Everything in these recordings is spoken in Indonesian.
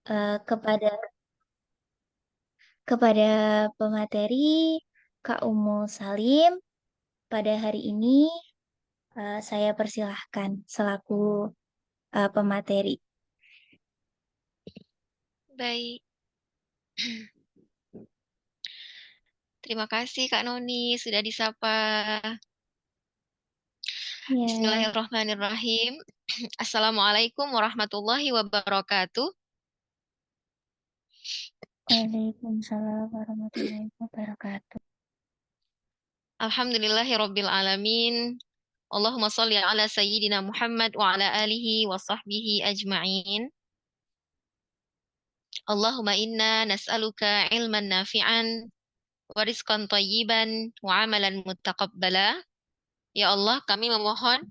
Kepada kepada pemateri Kak Umu Salim, pada hari ini saya persilahkan selaku pemateri. Baik, terima kasih Kak Noni sudah disapa. Ya, Bismillahirrahmanirrahim. Assalamualaikum warahmatullahi wabarakatuh. Waalaikumsalam warahmatullahi wabarakatuh. Alhamdulillahirabbil alamin. Allahumma shalli ala sayyidina Muhammad wa ala alihi wa sahbihi ajma'in. Allahumma inna nas'aluka ilman nafi'an wa rizqan thayyiban wa amalan muttaqabbala. Ya Allah, kami memohon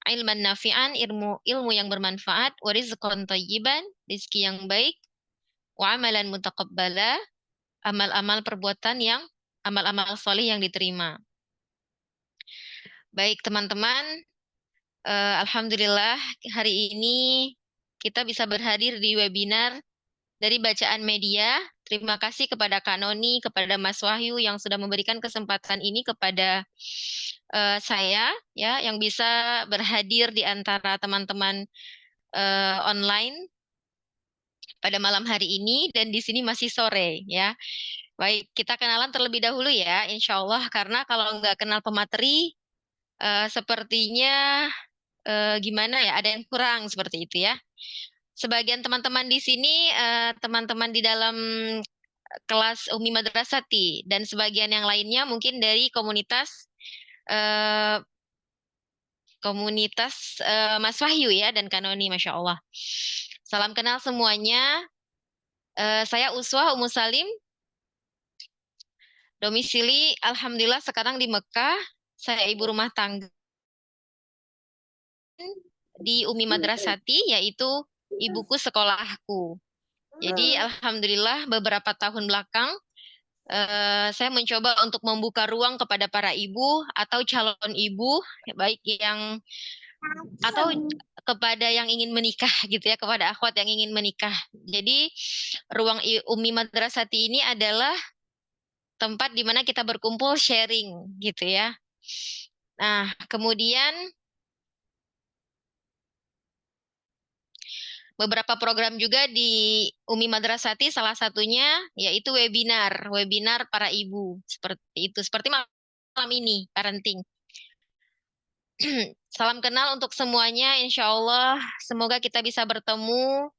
ilman nafi'an, ilmu yang bermanfaat, wa rizqan thayyiban, rizki yang baik, wa amalan mutaqabbala, amal-amal perbuatan yang amal-amal soleh yang diterima. Baik teman-teman, alhamdulillah hari ini kita bisa berhadir di webinar dari Bacaan Media. Terima kasih kepada Kak Noni, kepada Mas Wahyu yang sudah memberikan kesempatan ini kepada saya ya yang bisa berhadir di antara teman-teman online pada malam hari ini dan di sini masih sore ya. Baik, kita kenalan terlebih dahulu ya, insya Allah karena kalau nggak kenal pemateri sepertinya gimana ya, ada yang kurang seperti itu ya. Sebagian teman-teman di sini teman-teman di dalam kelas Umi Madrasati dan sebagian yang lainnya mungkin dari komunitas eh, Mas Wahyu ya dan Kanoni, Masya Allah. Salam kenal semuanya. Saya Uswah Umu Salim, domisili Alhamdulillah sekarang di Mekah. Saya ibu rumah tangga di Umi Madrasati, yaitu ibuku sekolahku. Jadi Alhamdulillah beberapa tahun belakang saya mencoba untuk membuka ruang kepada para ibu atau calon ibu, baik yang atau kepada yang ingin menikah gitu ya, kepada akhwat yang ingin menikah. Jadi ruang Umi Madrasati ini adalah tempat di mana kita berkumpul sharing gitu ya. Nah, kemudian beberapa program juga di Umi Madrasati, salah satunya yaitu webinar para ibu seperti itu, seperti malam ini parenting. Salam kenal untuk semuanya, insya Allah semoga kita bisa bertemu.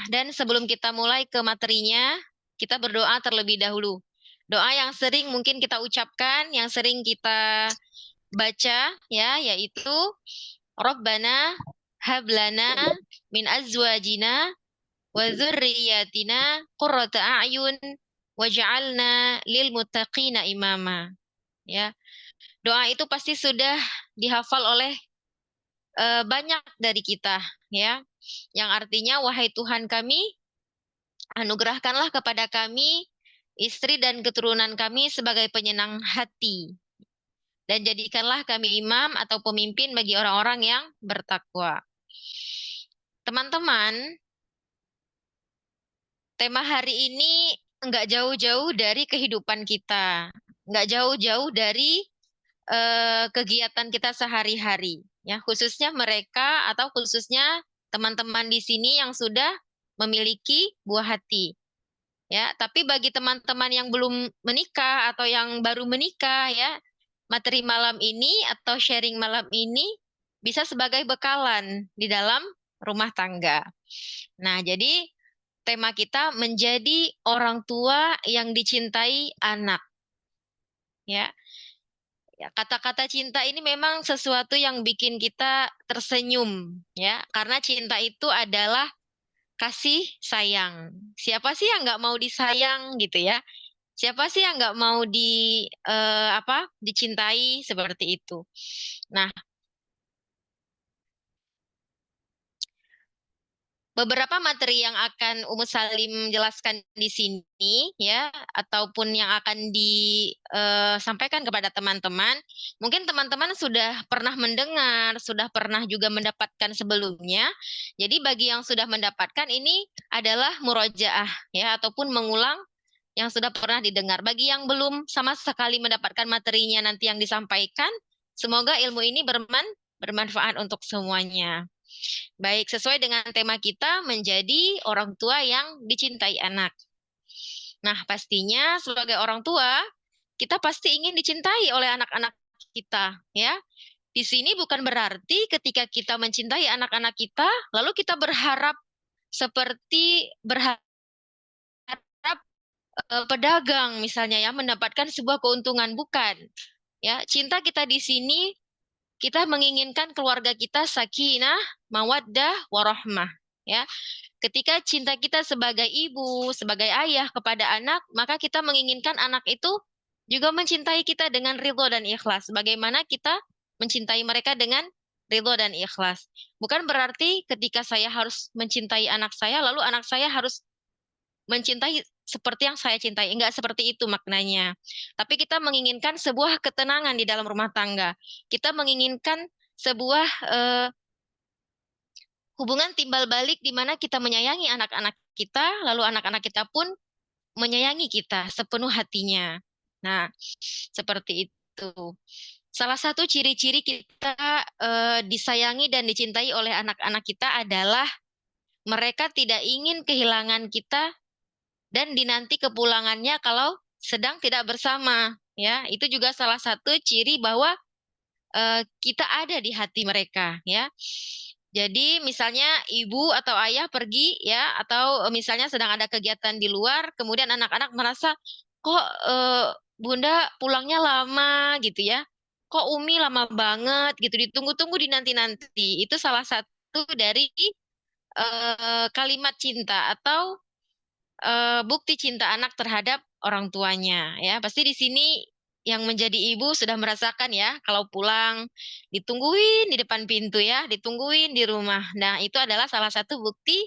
Dan sebelum kita mulai ke materinya, kita berdoa terlebih dahulu. Doa yang sering mungkin kita ucapkan, yang sering kita baca ya, yaitu Rabbana hablana min azwajina wa dzurriyyatina qurrata a'yun waj'alna lil muttaqina imama. Ya, doa itu pasti sudah dihafal oleh banyak dari kita ya. Yang artinya wahai Tuhan kami, anugerahkanlah kepada kami istri dan keturunan kami sebagai penyenang hati dan jadikanlah kami imam atau pemimpin bagi orang-orang yang bertakwa. Teman-teman, tema hari ini nggak jauh-jauh dari kehidupan kita, nggak jauh-jauh dari kegiatan kita sehari-hari, ya khususnya mereka atau khususnya teman-teman di sini yang sudah memiliki buah hati, ya. Tapi bagi teman-teman yang belum menikah atau yang baru menikah, ya, materi malam ini atau sharing malam ini bisa sebagai bekalan di dalam rumah tangga. Nah, jadi tema kita menjadi orang tua yang dicintai anak. Ya, ya, kata-kata cinta ini memang sesuatu yang bikin kita tersenyum, ya, karena cinta itu adalah kasih sayang. Siapa sih yang nggak mau disayang gitu ya? Siapa sih yang nggak mau dicintai seperti itu? Nah, beberapa materi yang akan Umu Salim jelaskan di sini ya, ataupun yang akan disampaikan kepada teman-teman, mungkin teman-teman sudah pernah mendengar, sudah pernah juga mendapatkan sebelumnya. Jadi bagi yang sudah mendapatkan ini adalah murojaah ya, ataupun mengulang yang sudah pernah didengar. Bagi yang belum sama sekali mendapatkan materinya nanti yang disampaikan, semoga ilmu ini bermanfaat untuk semuanya. Baik, sesuai dengan tema kita menjadi orang tua yang dicintai anak. Nah, pastinya sebagai orang tua, kita pasti ingin dicintai oleh anak-anak kita, ya. Di sini bukan berarti ketika kita mencintai anak-anak kita, lalu kita berharap seperti berharap pedagang misalnya ya mendapatkan sebuah keuntungan, bukan. Ya, cinta kita di sini kita menginginkan keluarga kita sakinah, mawaddah, warahmah, ya. Ketika cinta kita sebagai ibu, sebagai ayah kepada anak, maka kita menginginkan anak itu juga mencintai kita dengan ridho dan ikhlas. Bagaimana kita mencintai mereka dengan ridho dan ikhlas. Bukan berarti ketika saya harus mencintai anak saya, lalu anak saya harus mencintai seperti yang saya cintai. Enggak seperti itu maknanya. Tapi kita menginginkan sebuah ketenangan di dalam rumah tangga. Kita menginginkan sebuah hubungan timbal balik di mana kita menyayangi anak-anak kita, lalu anak-anak kita pun menyayangi kita sepenuh hatinya. Nah, seperti itu. Salah satu ciri-ciri kita disayangi dan dicintai oleh anak-anak kita adalah mereka tidak ingin kehilangan kita dan dinanti kepulangannya kalau sedang tidak bersama. Ya, itu juga salah satu ciri bahwa kita ada di hati mereka, ya. Jadi misalnya ibu atau ayah pergi ya, atau misalnya sedang ada kegiatan di luar, kemudian anak-anak merasa kok Bunda pulangnya lama gitu ya, kok Umi lama banget gitu, ditunggu-tunggu dinanti-nanti. Itu salah satu dari kalimat cinta atau bukti cinta anak terhadap orang tuanya ya. Pasti di sini yang menjadi ibu sudah merasakan ya, kalau pulang ditungguin di depan pintu ya, ditungguin di rumah. Nah, itu adalah salah satu bukti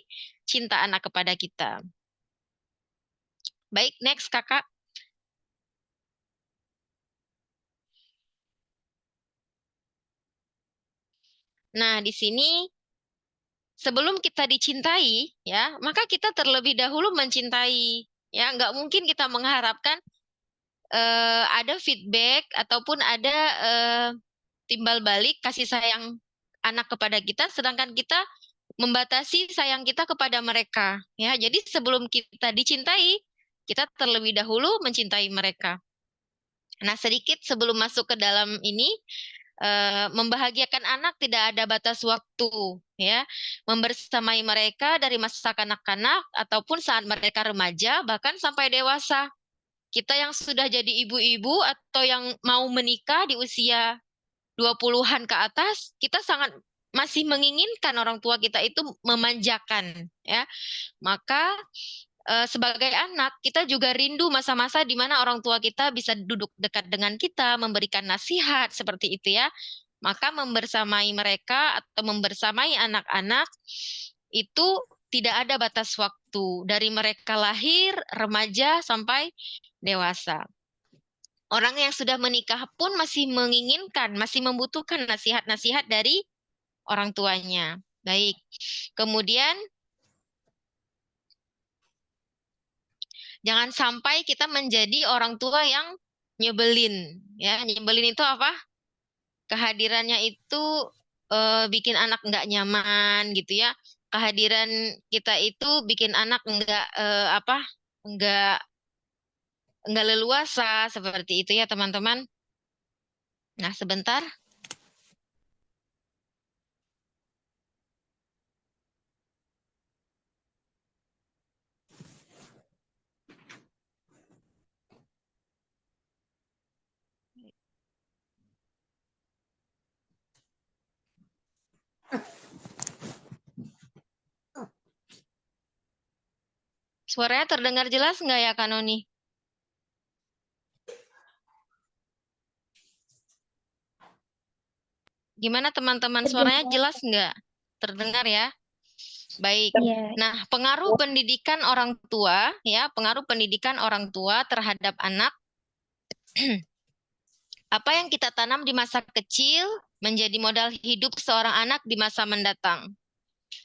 cinta anak kepada kita. Baik, next Kakak. Nah, di sini sebelum kita dicintai ya, maka kita terlebih dahulu mencintai. Ya, nggak mungkin kita mengharapkan ada feedback ataupun ada timbal balik kasih sayang anak kepada kita, sedangkan kita membatasi sayang kita kepada mereka. Ya, jadi sebelum kita dicintai, kita terlebih dahulu mencintai mereka. Nah, sedikit sebelum masuk ke dalam ini, membahagiakan anak tidak ada batas waktu, ya. Membersamai mereka dari masa kanak-kanak ataupun saat mereka remaja, bahkan sampai dewasa. Kita yang sudah jadi ibu-ibu atau yang mau menikah di usia 20-an ke atas, kita sangat masih menginginkan orang tua kita itu memanjakan, ya. Maka sebagai anak, kita juga rindu masa-masa di mana orang tua kita bisa duduk dekat dengan kita, memberikan nasihat seperti itu ya. Maka membersamai mereka atau membersamai anak-anak itu tidak ada batas waktu dari mereka lahir, remaja sampai dewasa. Orang yang sudah menikah pun masih menginginkan, masih membutuhkan nasihat-nasihat dari orang tuanya. Baik. Kemudian jangan sampai kita menjadi orang tua yang nyebelin. Ya, nyebelin itu apa? Kehadirannya itu bikin anak nggak nyaman gitu ya. Kehadiran kita itu bikin anak nggak apa? Nggak nggak leluasa seperti itu ya teman-teman. Nah, sebentar. Suaranya terdengar jelas nggak ya, Kanoni? Gimana teman-teman? Suaranya jelas nggak? Terdengar ya? Baik. Iya. Nah, pengaruh pendidikan orang tua, ya, pengaruh pendidikan orang tua terhadap anak. Apa yang kita tanam di masa kecil menjadi modal hidup seorang anak di masa mendatang.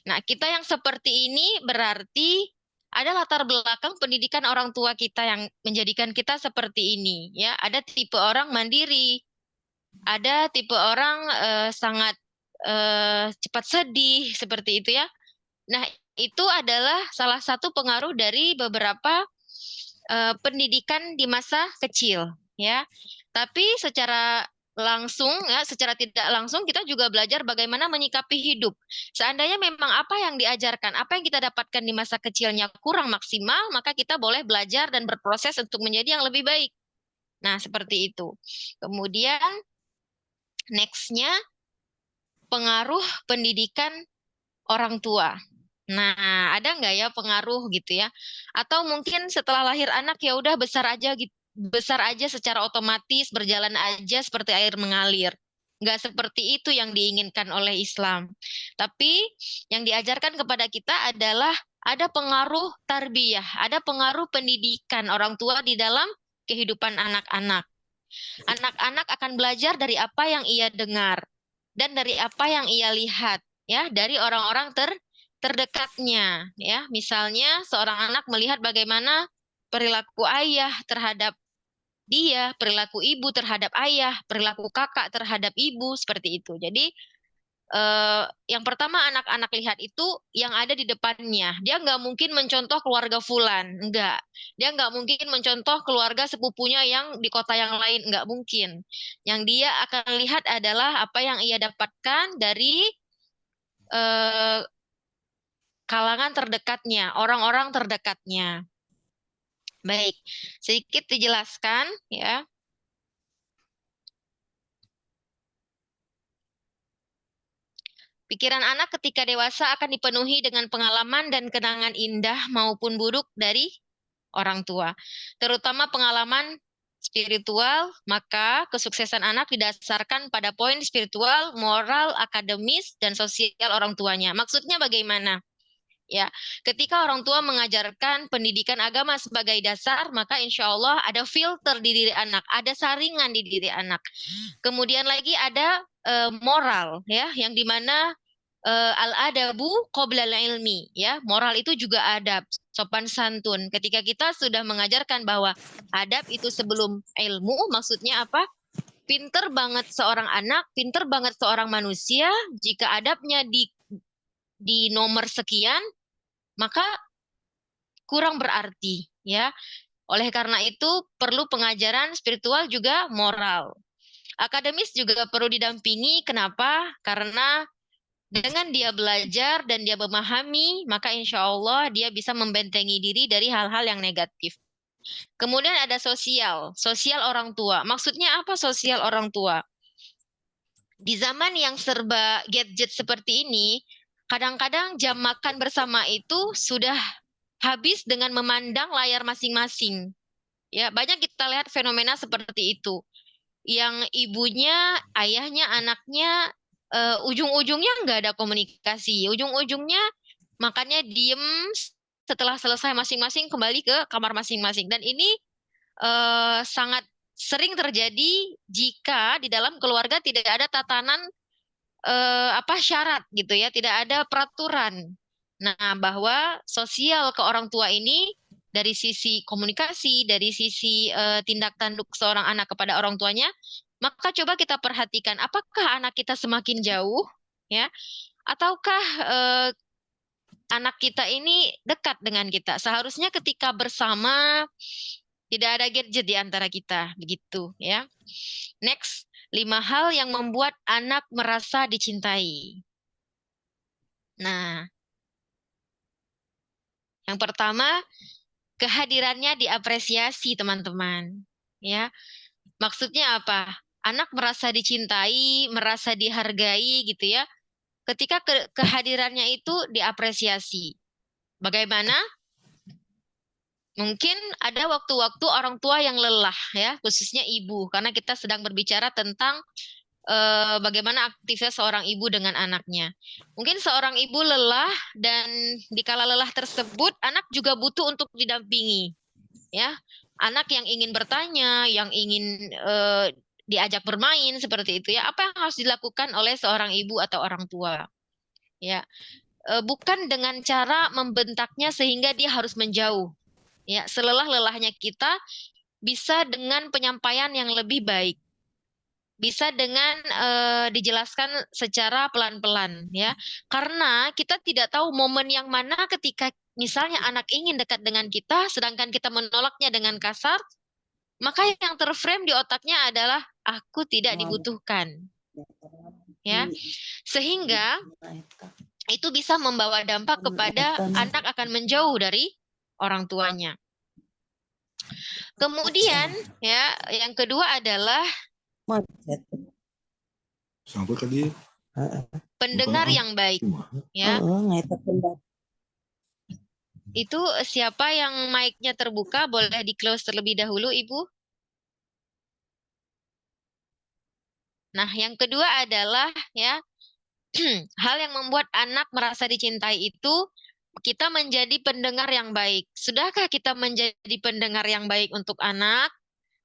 Nah, kita yang seperti ini berarti ada latar belakang pendidikan orang tua kita yang menjadikan kita seperti ini, ya. Ada tipe orang mandiri, ada tipe orang sangat cepat sedih seperti itu ya. Nah, itu adalah salah satu pengaruh dari beberapa pendidikan di masa kecil, ya. Tapi secara langsung ya, secara tidak langsung kita juga belajar bagaimana menyikapi hidup. Seandainya memang apa yang diajarkan, apa yang kita dapatkan di masa kecilnya kurang maksimal, maka kita boleh belajar dan berproses untuk menjadi yang lebih baik. Nah, seperti itu. Kemudian nextnya pengaruh pendidikan orang tua. Nah, ada nggak ya pengaruh gitu ya? Atau mungkin setelah lahir anak ya udah besar aja gitu, besar aja secara otomatis berjalan aja seperti air mengalir. Nggak seperti itu yang diinginkan oleh Islam. Tapi yang diajarkan kepada kita adalah ada pengaruh tarbiyah, ada pengaruh pendidikan orang tua di dalam kehidupan anak-anak. Anak-anak akan belajar dari apa yang ia dengar dan dari apa yang ia lihat, ya, dari orang-orang terdekatnya, ya. Misalnya seorang anak melihat bagaimana perilaku ayah terhadap dia, perilaku ibu terhadap ayah, perilaku kakak terhadap ibu, seperti itu. Jadi yang pertama anak-anak lihat itu yang ada di depannya. Dia nggak mungkin mencontoh keluarga Fulan, enggak. Dia nggak mungkin mencontoh keluarga sepupunya yang di kota yang lain, nggak mungkin. Yang dia akan lihat adalah apa yang ia dapatkan dari eh, kalangan terdekatnya, orang-orang terdekatnya. Baik, sedikit dijelaskan ya. Pikiran anak ketika dewasa akan dipenuhi dengan pengalaman dan kenangan indah maupun buruk dari orang tua, terutama pengalaman spiritual, maka kesuksesan anak didasarkan pada poin spiritual, moral, akademis, dan sosial orang tuanya. Maksudnya bagaimana? Ya, ketika orang tua mengajarkan pendidikan agama sebagai dasar, maka insya Allah ada filter di diri anak, ada saringan di diri anak. Kemudian lagi ada moral, ya, yang dimana al-adabu qoblal ilmi, ya. Moral itu juga adab, sopan santun. Ketika kita sudah mengajarkan bahwa adab itu sebelum ilmu, maksudnya apa? Pinter banget seorang anak, pinter banget seorang manusia, jika adabnya di nomor sekian, maka kurang berarti, ya. Oleh karena itu, perlu pengajaran spiritual juga moral. Akademis juga perlu didampingi. Kenapa? Karena dengan dia belajar dan dia memahami, maka insya Allah dia bisa membentengi diri dari hal-hal yang negatif. Kemudian ada sosial, sosial orang tua. Maksudnya apa sosial orang tua? Di zaman yang serba gadget seperti ini, kadang-kadang jam makan bersama itu sudah habis dengan memandang layar masing-masing. Ya, banyak kita lihat fenomena seperti itu. Yang ibunya, ayahnya, anaknya ujung-ujungnya nggak ada komunikasi. Ujung-ujungnya makannya diem setelah selesai masing-masing kembali ke kamar masing-masing. Dan ini sangat sering terjadi jika di dalam keluarga tidak ada tatanan apa syarat gitu ya, tidak ada peraturan. Nah, bahwa sosial ke orang tua ini dari sisi komunikasi, dari sisi tindak tanduk seorang anak kepada orang tuanya, maka coba kita perhatikan apakah anak kita semakin jauh ya, ataukah anak kita ini dekat dengan kita. Seharusnya ketika bersama tidak ada gadget di antara kita, begitu ya. Next, 5 hal yang membuat anak merasa dicintai. Nah, yang pertama, kehadirannya diapresiasi, teman-teman. Ya, maksudnya apa? Anak merasa dicintai, merasa dihargai gitu ya. Ketika kehadirannya itu diapresiasi. Bagaimana? Mungkin ada waktu-waktu orang tua yang lelah ya, khususnya ibu, karena kita sedang berbicara tentang bagaimana aktivitas seorang ibu dengan anaknya. Mungkin seorang ibu lelah dan dikala lelah tersebut anak juga butuh untuk didampingi, ya. Anak yang ingin bertanya, yang ingin diajak bermain seperti itu ya. Apa yang harus dilakukan oleh seorang ibu atau orang tua? Ya, bukan dengan cara membentaknya sehingga dia harus menjauh. Ya, selelah-lelahnya kita bisa dengan penyampaian yang lebih baik, bisa dengan dijelaskan secara pelan-pelan ya. Karena kita tidak tahu momen yang mana ketika misalnya anak ingin dekat dengan kita sedangkan kita menolaknya dengan kasar, maka yang terframe di otaknya adalah aku tidak dibutuhkan ya. Sehingga itu bisa membawa dampak kepada anak akan menjauh dari orang tuanya. Kemudian ya, yang kedua adalah pendengar yang baik ya. Itu siapa yang mic-nya terbuka boleh di-close terlebih dahulu, Ibu. Nah, yang kedua adalah ya, hal yang membuat anak merasa dicintai itu kita menjadi pendengar yang baik. Sudahkah kita menjadi pendengar yang baik untuk anak?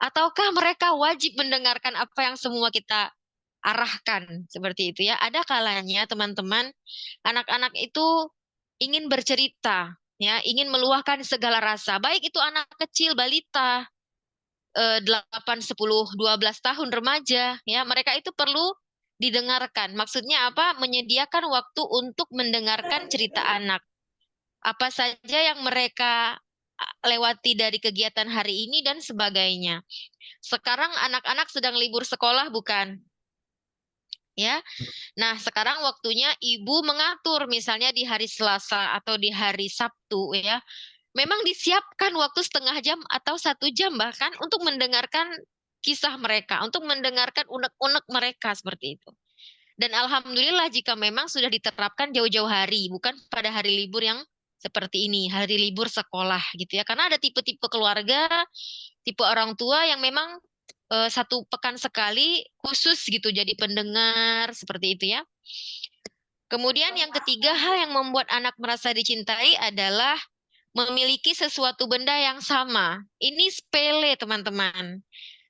Ataukah mereka wajib mendengarkan apa yang semua kita arahkan? Seperti itu ya. Ada kalanya teman-teman, anak-anak itu ingin bercerita, ya, ingin meluahkan segala rasa. Baik itu anak kecil, balita, 8, 10, 12 tahun remaja, ya, mereka itu perlu didengarkan. Maksudnya apa? Menyediakan waktu untuk mendengarkan cerita anak. Apa saja yang mereka lewati dari kegiatan hari ini dan sebagainya. Sekarang anak-anak sedang libur sekolah, bukan? Ya. Nah, sekarang waktunya ibu mengatur misalnya di hari Selasa atau di hari Sabtu ya. Memang disiapkan waktu setengah jam atau 1 jam bahkan untuk mendengarkan kisah mereka, untuk mendengarkan unek-unek mereka seperti itu. Dan alhamdulillah jika memang sudah diterapkan jauh-jauh hari, bukan pada hari libur yang seperti ini, hari libur sekolah gitu ya. Karena ada tipe-tipe keluarga, tipe orang tua yang memang 1 pekan sekali khusus gitu jadi pendengar seperti itu ya. Kemudian yang ketiga, hal yang membuat anak merasa dicintai adalah memiliki sesuatu benda yang sama. Ini sepele, teman-teman.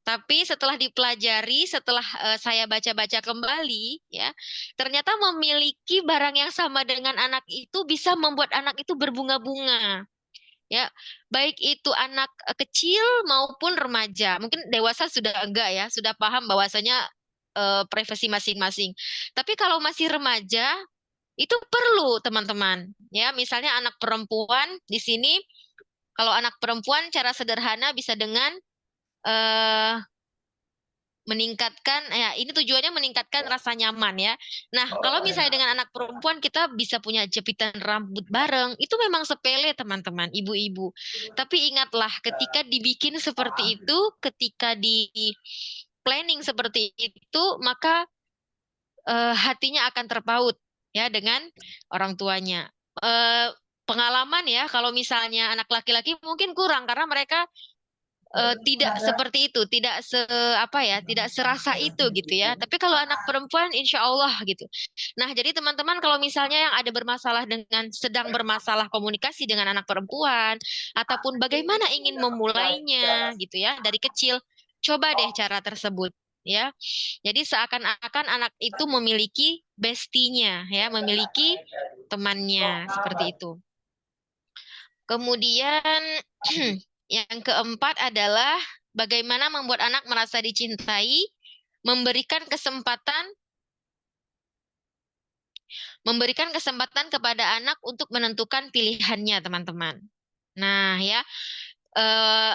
Tapi setelah dipelajari, setelah saya baca-baca kembali, ya, ternyata memiliki barang yang sama dengan anak itu bisa membuat anak itu berbunga-bunga. Ya, baik itu anak kecil maupun remaja. Mungkin dewasa sudah enggak ya, sudah paham bahwasanya privasi masing-masing. Tapi kalau masih remaja, itu perlu teman-teman. Ya, misalnya anak perempuan di sini, kalau anak perempuan cara sederhana bisa dengan eh, meningkatkan, ya ini tujuannya meningkatkan rasa nyaman ya. Nah, kalau misalnya dengan anak perempuan kita bisa punya jepitan rambut bareng, itu memang sepele teman-teman, ibu-ibu. Tapi ingatlah ketika dibikin seperti itu, ketika di planning seperti itu, maka hatinya akan terpaut ya dengan orang tuanya. Eh, Pengalaman ya, kalau misalnya anak laki-laki mungkin kurang karena mereka tidak seperti itu, tidak apa ya, tidak serasa itu gitu ya. Tapi kalau anak perempuan, insya Allah gitu. Nah, jadi teman-teman kalau misalnya yang ada bermasalah dengan sedang bermasalah komunikasi dengan anak perempuan ataupun bagaimana ingin memulainya gitu ya dari kecil, coba deh cara tersebut ya. Jadi seakan-akan anak itu memiliki bestinya ya, memiliki temannya seperti itu. Kemudian yang keempat adalah bagaimana membuat anak merasa dicintai, memberikan kesempatan kepada anak untuk menentukan pilihannya, teman-teman. Nah, ya, eh,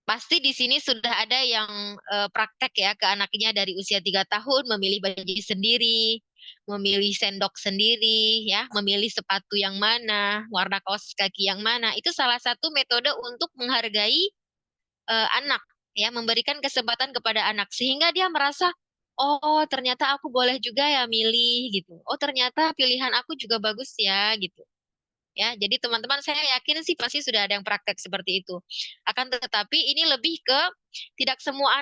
pasti di sini sudah ada yang praktek ya ke anaknya dari usia 3 tahun memilih baju sendiri, memilih sendok sendiri, ya, memilih sepatu yang mana, warna kaos kaki yang mana. Itu salah satu metode untuk menghargai anak, ya, memberikan kesempatan kepada anak sehingga dia merasa, oh ternyata aku boleh juga ya milih gitu. Oh ternyata pilihan aku juga bagus ya gitu. ya. Jadi teman-teman saya yakin sih pasti sudah ada yang praktek seperti itu. Akan tetapi ini lebih ke tidak semua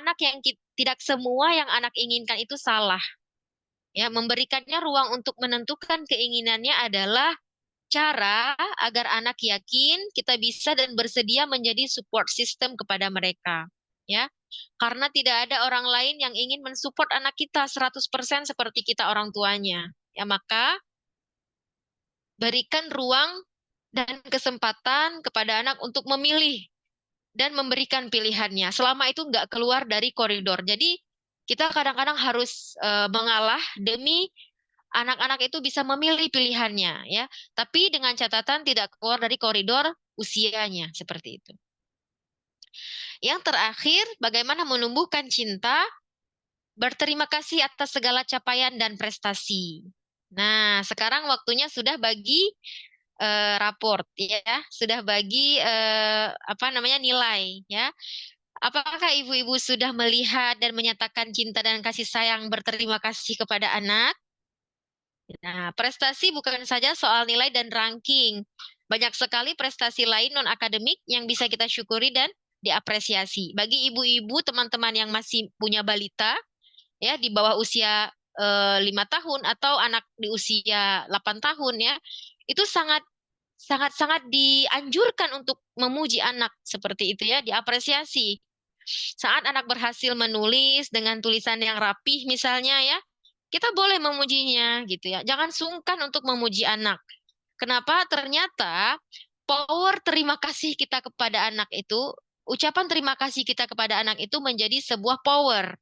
yang anak inginkan itu salah. Ya, memberikannya ruang untuk menentukan keinginannya adalah cara agar anak yakin kita bisa dan bersedia menjadi support system kepada mereka. Ya, karena tidak ada orang lain yang ingin mensupport anak kita 100% seperti kita orang tuanya. Ya, maka berikan ruang dan kesempatan kepada anak untuk memilih dan memberikan pilihannya. Selama itu nggak keluar dari koridor. Jadi kita kadang-kadang harus mengalah demi anak-anak itu bisa memilih pilihannya, ya. Tapi dengan catatan tidak keluar dari koridor usianya, seperti itu. Yang terakhir, bagaimana menumbuhkan cinta, berterima kasih atas segala capaian dan prestasi. Nah, sekarang waktunya sudah bagi raport, ya, sudah bagi apa namanya nilai, ya. Apakah ibu-ibu sudah melihat dan menyatakan cinta dan kasih sayang berterima kasih kepada anak? Nah, prestasi bukan saja soal nilai dan ranking. Banyak sekali prestasi lain non-akademik yang bisa kita syukuri dan diapresiasi. Bagi ibu-ibu, teman-teman yang masih punya balita, ya di bawah usia 5 tahun atau anak di usia 8 tahun, ya, itu sangat sangat sangat dianjurkan untuk memuji anak seperti itu, ya, diapresiasi. Saat anak berhasil menulis dengan tulisan yang rapih misalnya, ya, kita boleh memujinya gitu, ya. Jangan sungkan untuk memuji anak. Kenapa? Ternyata power terima kasih kita kepada anak itu, ucapan terima kasih kita kepada anak itu menjadi sebuah power,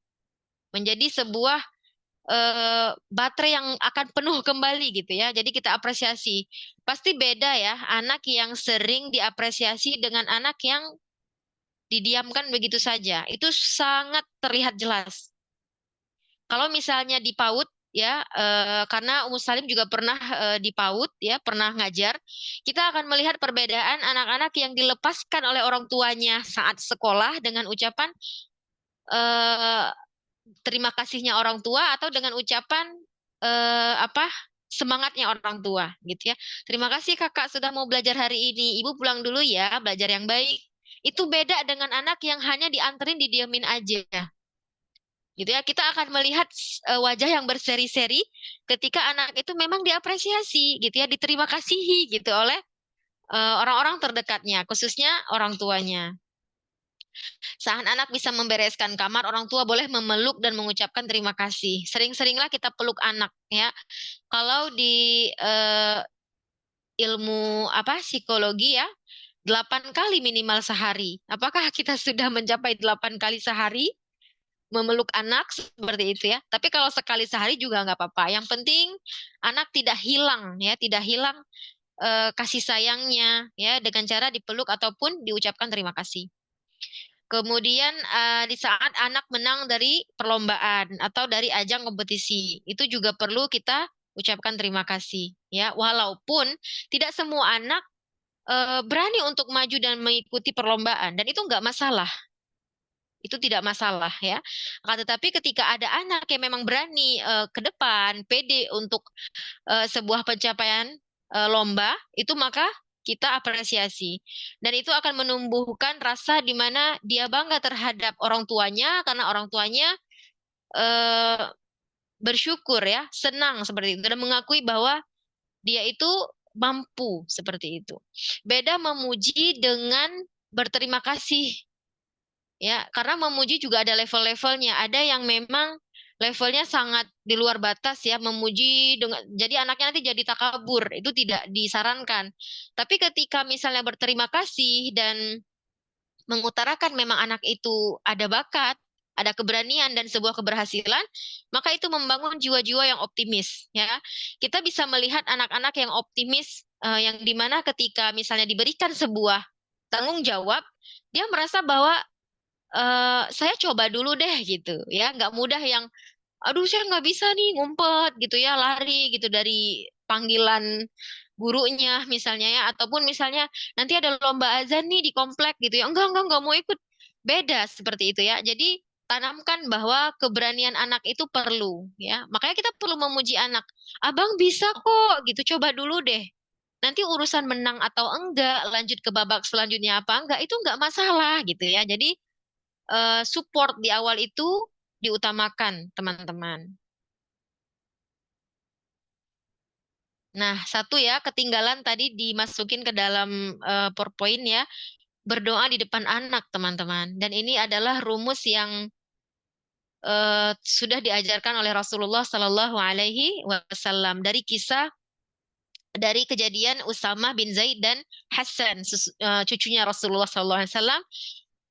menjadi sebuah baterai yang akan penuh kembali gitu, ya. Jadi kita apresiasi. Pasti beda ya anak yang sering diapresiasi dengan anak yang didiamkan begitu saja. Itu sangat terlihat jelas. Kalau misalnya di PAUD, ya, karena Umu Salim juga pernah di PAUD, ya, pernah ngajar, kita akan melihat perbedaan anak-anak yang dilepaskan oleh orang tuanya saat sekolah dengan ucapan eh, terima kasihnya orang tua atau dengan ucapan apa semangatnya orang tua, gitu ya. Terima kasih kakak sudah mau belajar hari ini. Ibu pulang dulu ya, belajar yang baik. Itu beda dengan anak yang hanya dianterin didiamin aja gitu, ya. Kita akan melihat wajah yang berseri-seri ketika anak itu memang diapresiasi gitu, ya, diterima kasihi gitu oleh orang-orang terdekatnya, khususnya orang tuanya. Saat anak bisa membereskan kamar, orang tua boleh memeluk dan mengucapkan terima kasih. Sering-seringlah kita peluk anak, ya. Kalau di ilmu apa psikologi, ya, 8 kali minimal sehari. Apakah kita sudah mencapai 8 kali sehari? Memeluk anak seperti itu, ya. Tapi kalau sekali sehari juga nggak apa-apa. Yang penting anak tidak hilang, ya, tidak hilang kasih sayangnya, ya, dengan cara dipeluk ataupun diucapkan terima kasih. Kemudian di saat anak menang dari perlombaan atau dari ajang kompetisi, itu juga perlu kita ucapkan terima kasih, ya. Walaupun tidak semua anak berani untuk maju dan mengikuti perlombaan, dan itu nggak masalah. Itu tidak masalah, ya. Akan tetapi ketika ada anak yang memang berani ke depan, pede untuk sebuah pencapaian lomba, itu maka kita apresiasi. Dan itu akan menumbuhkan rasa di mana dia bangga terhadap orang tuanya karena orang tuanya eh, bersyukur, ya, senang seperti itu dan mengakui bahwa dia itu mampu seperti itu. Beda memuji dengan berterima kasih, ya, karena memuji juga ada level-levelnya. Ada yang memang levelnya sangat di luar batas, ya, memuji dengan jadi anaknya nanti jadi takabur, itu tidak disarankan. Tapi ketika misalnya berterima kasih dan mengutarakan memang anak itu ada bakat, ada keberanian dan sebuah keberhasilan, maka itu membangun jiwa-jiwa yang optimis, ya. Kita bisa melihat anak-anak yang optimis yang dimana ketika misalnya diberikan sebuah tanggung jawab, dia merasa bahwa saya coba dulu deh gitu, ya, nggak mudah yang aduh saya nggak bisa nih ngumpet gitu, ya, lari gitu dari panggilan gurunya misalnya, ya, ataupun misalnya nanti ada lomba azan nih di komplek gitu, ya, enggak mau ikut, beda seperti itu, ya. Jadi tanamkan bahwa keberanian anak itu perlu, ya, makanya kita perlu memuji anak, abang bisa kok gitu, coba dulu deh, Nanti urusan menang atau enggak, lanjut ke babak selanjutnya apa enggak, itu enggak masalah gitu ya. Jadi support di awal itu diutamakan, teman-teman. Nah, satu ya, ketinggalan tadi dimasukin ke dalam PowerPoint ya, berdoa di depan anak, teman-teman. Dan ini adalah rumus yang sudah diajarkan oleh Rasulullah Sallallahu Alaihi Wasallam dari kejadian Usamah bin Zaid dan Hasan, cucunya Rasulullah Sallallahu Alaihi Wasallam,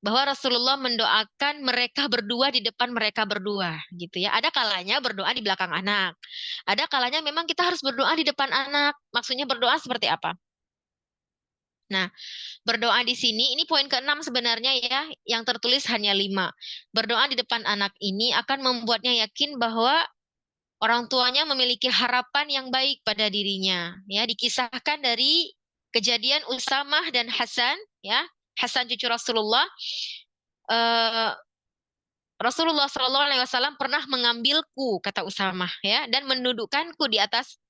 bahwa Rasulullah mendoakan mereka berdua di depan mereka berdua, gitu ya. Ada kalanya berdoa di belakang anak, ada kalanya memang kita harus berdoa di depan anak. Maksudnya berdoa seperti apa? Nah, berdoa di sini, ini poin keenam sebenarnya ya, yang tertulis hanya 5. Berdoa di depan anak ini akan membuatnya yakin bahwa orang tuanya memiliki harapan yang baik pada dirinya. Ya, dikisahkan dari kejadian Usamah dan Hasan, ya, Hasan cucu Rasulullah. Eh, Rasulullah Shallallahu Alaihi Wasallam pernah mengambilku, kata Usamah, ya, dan mendudukkanku di atas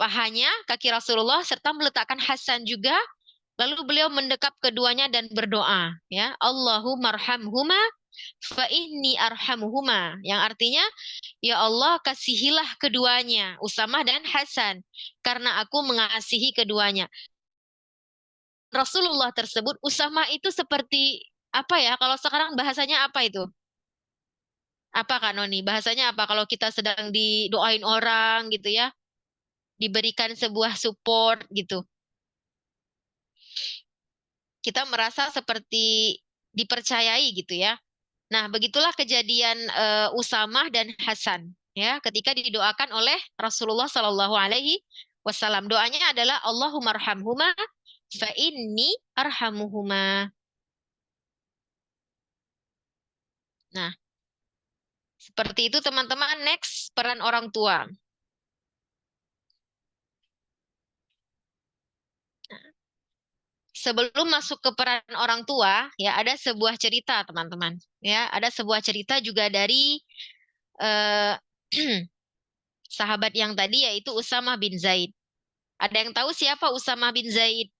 pahanya kaki Rasulullah serta meletakkan Hasan juga. Lalu beliau mendekap keduanya dan berdoa, ya, Allahumma arhamhuma fa inni arhamuhuma, yang artinya, ya Allah kasihilah keduanya, Usamah dan Hasan, karena aku mengasihi keduanya. Rasulullah tersebut, Usamah itu seperti apa ya? Kalau sekarang bahasanya apa itu? Apa Kak Noni? Bahasanya apa kalau kita sedang didoain orang gitu ya? Diberikan sebuah support gitu. Kita merasa seperti dipercayai gitu ya. Nah, begitulah kejadian Usamah dan Hasan ya, ketika didoakan oleh Rasulullah Shallallahu Alaihi Wasallam. Doanya adalah Allahumma arhamhuma fa inni arhamuhuma. Nah, seperti itu teman-teman. Next, peran orang tua. Sebelum masuk ke peran orang tua, ya ada sebuah cerita teman-teman. Ya, ada sebuah cerita juga dari eh, sahabat yang tadi yaitu Usamah bin Zaid. Ada yang tahu siapa Usamah bin Zaid?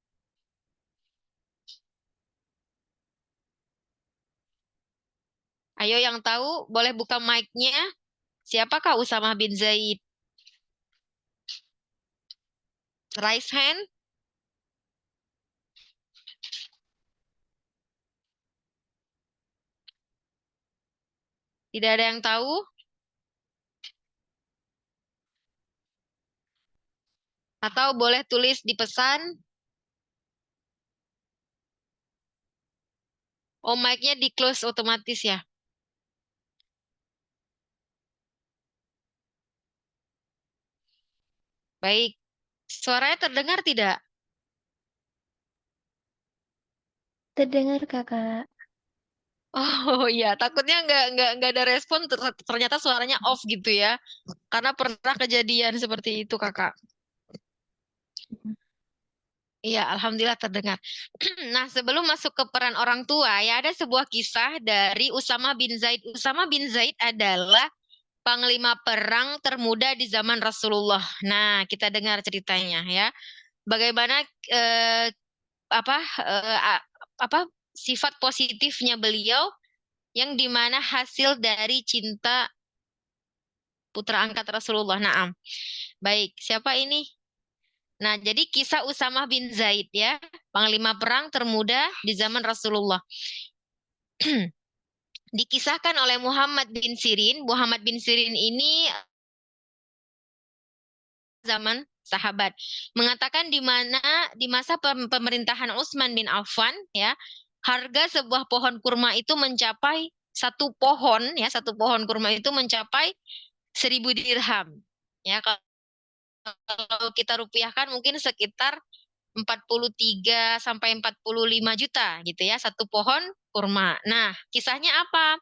Ayo yang tahu boleh buka mic-nya. Siapakah Usamah bin Zaid? Raise hand. Tidak ada yang tahu? Atau boleh tulis di pesan. Oh, mic-nya di close otomatis ya. Baik. Suaranya terdengar tidak? Terdengar kakak. Oh iya, takutnya nggak ada respon. Ternyata suaranya off gitu ya. Karena pernah kejadian seperti itu, Kakak. Iya, alhamdulillah terdengar. Nah, sebelum masuk ke peran orang tua, ya ada sebuah kisah dari Usama bin Zaid. Usama bin Zaid adalah panglima perang termuda di zaman Rasulullah. Nah, kita dengar ceritanya ya. Bagaimana apa apa sifat positifnya beliau yang dimana hasil dari cinta putra angkat Rasulullah. Naam. Baik, siapa ini? Nah, jadi kisah Usamah bin Zaid ya, panglima perang termuda di zaman Rasulullah. Dikisahkan oleh Muhammad bin Sirin. Muhammad bin Sirin ini zaman sahabat. Mengatakan di mana di masa pemerintahan Utsman bin Affan ya, harga sebuah pohon kurma itu mencapai satu pohon kurma itu mencapai 1.000 dirham. Ya, kalau kita rupiahkan mungkin sekitar 43 sampai 45 juta gitu ya, satu pohon kurma. Nah, kisahnya apa?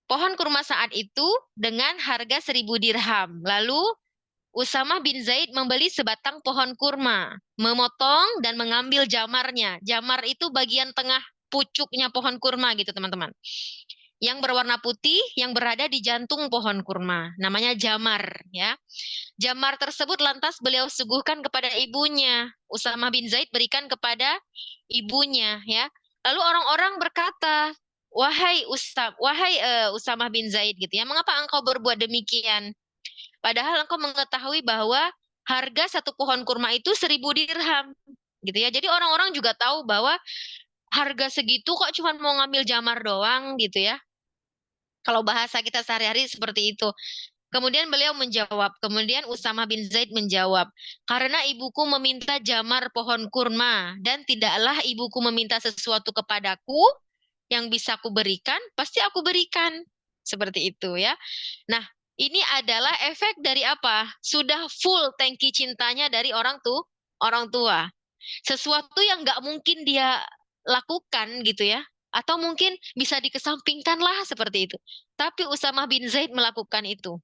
Pohon kurma saat itu dengan harga 1.000 dirham. Lalu Usamah bin Zaid membeli sebatang pohon kurma, memotong dan mengambil jamarnya. Jamar itu bagian tengah pucuknya pohon kurma gitu, teman-teman. yang berwarna putih yang berada di jantung pohon kurma. Namanya jamar, ya. Jamar tersebut lantas beliau suguhkan kepada ibunya. Usamah bin Zaid berikan kepada ibunya, ya. Lalu orang-orang berkata, wahai Usamah bin Zaid gitu ya, mengapa engkau berbuat demikian? Padahal engkau mengetahui bahwa harga satu pohon kurma itu 1.000 dirham, gitu ya. Jadi orang-orang juga tahu bahwa harga segitu kok cuma mau ngambil jamar doang, gitu ya. Kalau bahasa kita sehari-hari seperti itu. Kemudian beliau menjawab, kemudian Usamah bin Zaid menjawab, karena ibuku meminta jamar pohon kurma, dan tidaklah ibuku meminta sesuatu kepadaku yang bisa aku berikan, pasti aku berikan. Seperti itu ya. Nah, ini adalah efek dari apa? Sudah full tangki cintanya dari orang tua. Sesuatu yang nggak mungkin dia lakukan gitu ya. Atau mungkin bisa dikesampingkan lah seperti itu. Tapi Usamah bin Zaid melakukan itu.